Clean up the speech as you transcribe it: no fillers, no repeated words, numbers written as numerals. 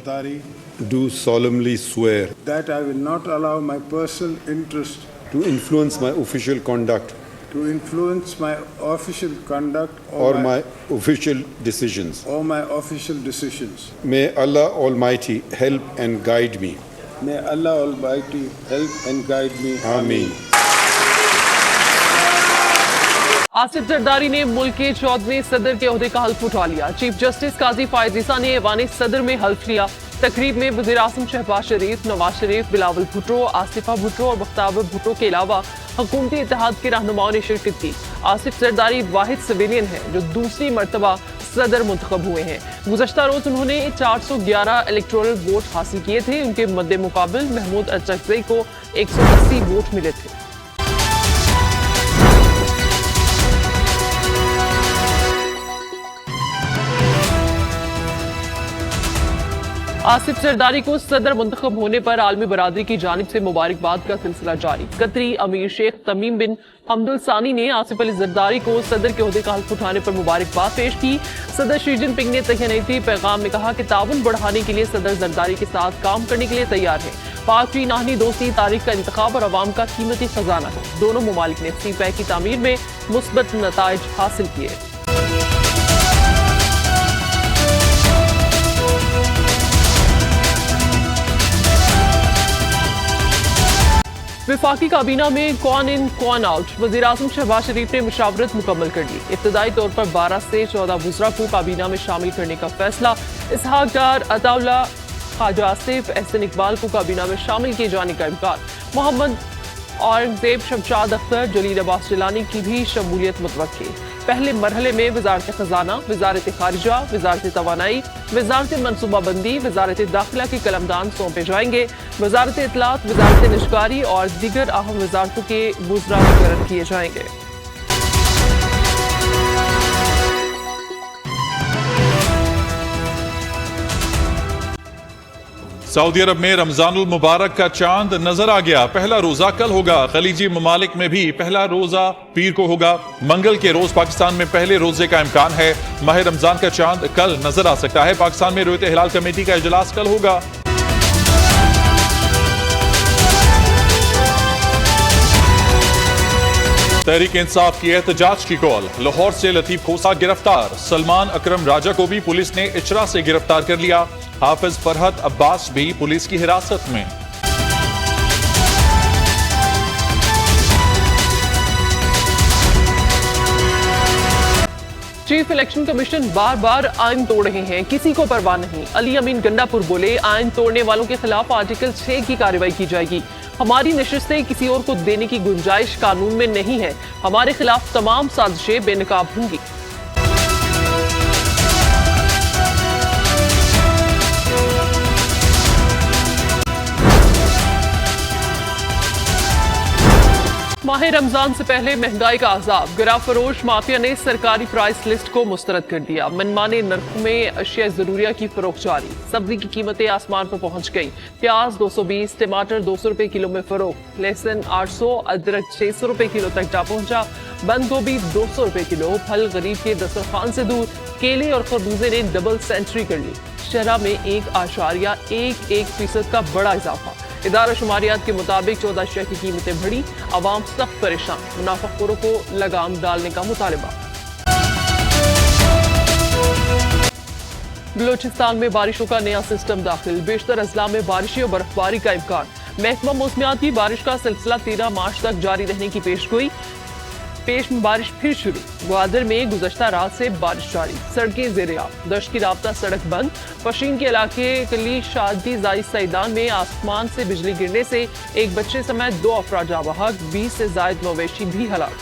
Zardari do solemnly swear that I will not allow my personal interest to influence my official conduct or my official decisions. May Allah Almighty help and guide me. May Allah Almighty help and guide me. Ameen. Asif Zardari ने मुल्क के 14वें सदर के ओहदे का हल्फ उठा लिया। Chief justice काजी फायज ईसा ने ऐवान सदर में हल्फ लिया। तकरीब में वज़ीर आज़म शहबाज शरीफ, नवाज शरीफ, बिलावल भुट्टो, आसिफा भुट्टो और मुख्तार भुट्टो के अलावा हुकूमती इत्तेहाद के रहनुमाओं ने शिरकत की। आसिफ जरदारी वाहिद सिविलियन है जो दूसरी मरतबा सदर मुंतखब हुए हैं। गुज़श्ता रोज उन्होंने 411 इलेक्टोरल वोट हासिल किए थे। उनके मद्दे मुकाबिल महमूद अरचकज़ई को 180 वोट मिले थे। आसिफ जरदारी को सदर मुंतखब होने पर आलमी बरादरी की जानिब से मुबारकबाद का सिलसिला जारी। कतरी अमीर शेख तमीम बिन हमदुल सानी ने आसिफ अली जरदारी को सदर के ओहदे का हल्फ उठाने पर मुबारकबाद पेश की। सदर शी जिनपिंग ने तहनीती पैगाम में कहा कि ताउन बढ़ाने के लिए सदर जरदारी के साथ काम करने के लिए तैयार है। पाक चीन आहनी दोस्ती तारीख का इंतखाब और अवाम का कीमती खजाना है। दोनों ममालिक ने सी पैक की तामीर में मुस्बत नताइज हासिल किए। विफाकी काबीना में कौन इन कौन आउट। वज़ीर आज़म शहबाज शरीफ ने मुशावरत मुकम्मल कर ली। इब्तदाई तौर पर 12 से 14 वज़रा को काबीना में शामिल करने का फैसला। इसहाक डार, अताउल्लाह, ख्वाजा आसिफ, एहसन इकबाल को काबीना में शामिल किए जाने का इम्कान। मोहम्मद औरंगजेब, शमशाद अख्तर, जलील अब्बास जिलानी की भी शमूलियत मुतवक्की। पहले मरहले में वजारत खजाना, वजारत खारिजा, वजारत तवानाई, वजारत मनसूबाबंदी, वजारत दाखिला के कलमदान सौंपे जाएंगे। वजारत इतलात, वजारत निशकारी और दीगर अहम वजारतों के वज़रा मुकर्रर किए जाएंगे। सऊदी अरब में रमजानुल मुबारक का चांद नजर आ गया। पहला रोजा कल होगा। खलीजी ममालिक में भी पहला रोजा पीर को होगा। मंगल के रोज पाकिस्तान में पहले रोजे का इम्कान है। माह रमजान का चांद कल नजर आ सकता है। पाकिस्तान में रुयत हिलाल कमेटी का इजलास कल होगा। तहरीक इंसाफ की एहतजाज की कॉल। लाहौर से लतीफ खोसा गिरफ्तार। सलमान अकरम राजा को भी पुलिस ने इचरा से गिरफ्तार कर लिया। हाफिज फरहत अब्बास भी पुलिस की हिरासत में। चीफ इलेक्शन कमीशन बार बार आइन तोड़ रहे हैं, किसी को परवाह नहीं। अली अमीन गंडापुर बोले, आइन तोड़ने वालों के खिलाफ आर्टिकल 6 की कार्रवाई की जाएगी। हमारी नशिस्तें किसी और को देने की गुंजाइश कानून में नहीं है। हमारे खिलाफ तमाम साजिशें बेनकाब होंगी। माह रमजान से पहले महंगाई का अजाब। गिरा फरोश माफिया ने सरकारी प्राइस लिस्ट को मुस्तरद कर दिया। मनमाने नरखों में अशिया जरूरिया की फरोख्त जारी। सब्जी की कीमतें आसमान पर पहुंच गई। प्याज 220, टमाटर 200 रुपए किलो में फरोख्त। लहसुन 800, अदरक 600 रुपए किलो तक जा पहुंचा। बंद गोभी 200 रुपए किलो। फल गरीब के दस्तरखान से दूर। केले और खरबूजे ने डबल सेंचुरी कर ली। शरह में 1.11% का बड़ा इजाफा। इदारा शुमारियात के मुताबिक 14 अशिया की कीमतें बढ़ी। आवाम सख्त परेशान। मुनाफाखोरों को लगाम डालने का मुतालबा। बलोचिस्तान में बारिशों का नया सिस्टम दाखिल। बेशतर अजला में बारिशें और बर्फबारी का इम्कान। महकमा मौसमियात की बारिश का सिलसिला 13 मार्च तक जारी रहने की पेशगोई। पेश में बारिश फिर शुरू। ग्वादर में गुज़श्ता रात से बारिश जारी। सड़कें ज़ेर-ए-आब। दश्त की राब्ता सड़क बंद। पशीन के इलाके कली शादी जाई सईदान में आसमान से बिजली गिरने से एक बच्चे समेत 2 अफराद जाँ बहक। 20 से ज़ायद मवेशी भी हलाक।